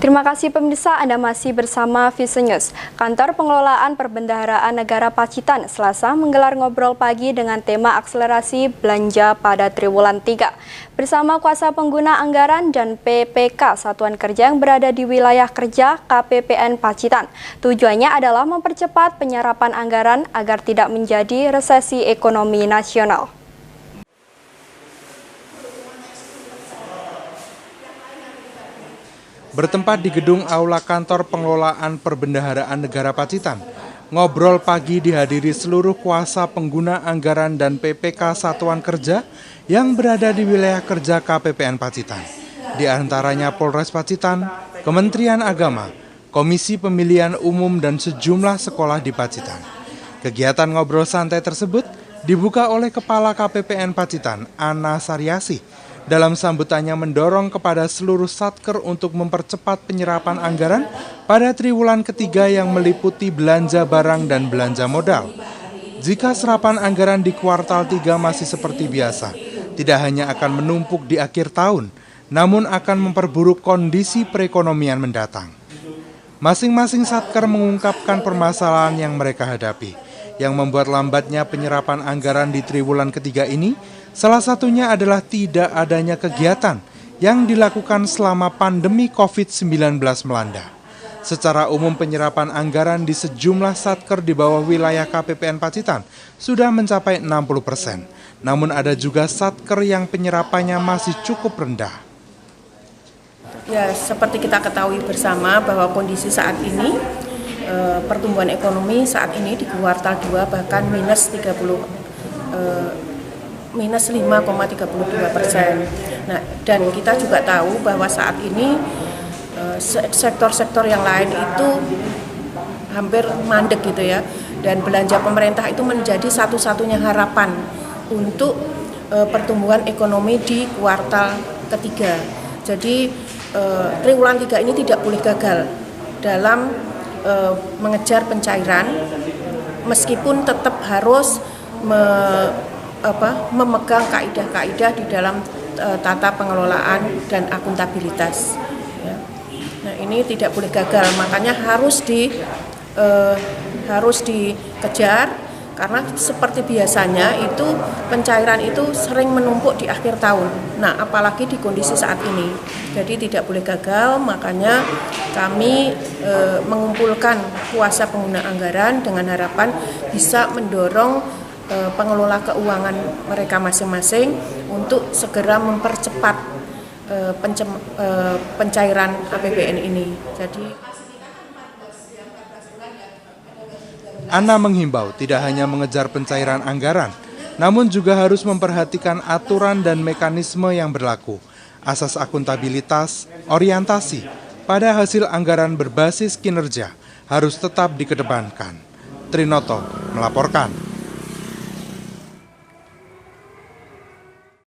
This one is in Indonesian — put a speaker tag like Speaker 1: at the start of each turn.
Speaker 1: Terima kasih pemirsa, Anda masih bersama Vision News. Kantor Pengelolaan Perbendaharaan Negara Pacitan Selasa menggelar ngobrol pagi dengan tema akselerasi belanja pada triwulan 3. Bersama kuasa pengguna anggaran dan PPK Satuan Kerja yang berada di wilayah kerja KPPN Pacitan. Tujuannya adalah mempercepat penyerapan anggaran agar tidak menjadi resesi ekonomi nasional.
Speaker 2: Bertempat di gedung Aula Kantor Pengelolaan Perbendaharaan Negara Pacitan, ngobrol pagi dihadiri seluruh kuasa pengguna anggaran dan PPK Satuan Kerja yang berada di wilayah kerja KPPN Pacitan. Di antaranya Polres Pacitan, Kementerian Agama, Komisi Pemilihan Umum dan sejumlah sekolah di Pacitan. Kegiatan ngobrol santai tersebut dibuka oleh Kepala KPPN Pacitan, Ana Saryasi, dalam sambutannya mendorong kepada seluruh satker untuk mempercepat penyerapan anggaran pada triwulan ketiga yang meliputi belanja barang dan belanja modal. Jika serapan anggaran di kuartal 3 masih seperti biasa, tidak hanya akan menumpuk di akhir tahun, namun akan memperburuk kondisi perekonomian mendatang. Masing-masing satker mengungkapkan permasalahan yang mereka hadapi, yang membuat lambatnya penyerapan anggaran di triwulan ketiga ini. Salah satunya adalah tidak adanya kegiatan yang dilakukan selama pandemi COVID-19 melanda. Secara umum penyerapan anggaran di sejumlah satker di bawah wilayah KPPN Pacitan sudah mencapai 60%. Namun ada juga satker yang penyerapannya masih cukup rendah.
Speaker 3: Ya, seperti kita ketahui bersama bahwa kondisi saat ini, pertumbuhan ekonomi saat ini di kuartal 2 bahkan minus 5,32%. Nah, dan kita juga tahu bahwa saat ini sektor-sektor yang lain itu hampir mandek gitu ya. Dan belanja pemerintah itu menjadi satu-satunya harapan untuk pertumbuhan ekonomi di kuartal ketiga. Jadi triwulan 3 ini tidak boleh gagal dalam mengejar pencairan, meskipun tetap harus memegang kaidah-kaidah di dalam tata pengelolaan dan akuntabilitas. Ya. Nah, ini tidak boleh gagal, makanya harus dikejar, karena seperti biasanya itu pencairan itu sering menumpuk di akhir tahun. Nah, apalagi di kondisi saat ini, jadi tidak boleh gagal. Makanya kami mengumpulkan kuasa pengguna anggaran dengan harapan bisa mendorong pengelola keuangan mereka masing-masing untuk segera mempercepat pencairan APBN ini. Jadi
Speaker 2: Ana menghimbau tidak hanya mengejar pencairan anggaran, namun juga harus memperhatikan aturan dan mekanisme yang berlaku, asas akuntabilitas, orientasi pada hasil anggaran berbasis kinerja harus tetap dikedepankan. Trinoto melaporkan.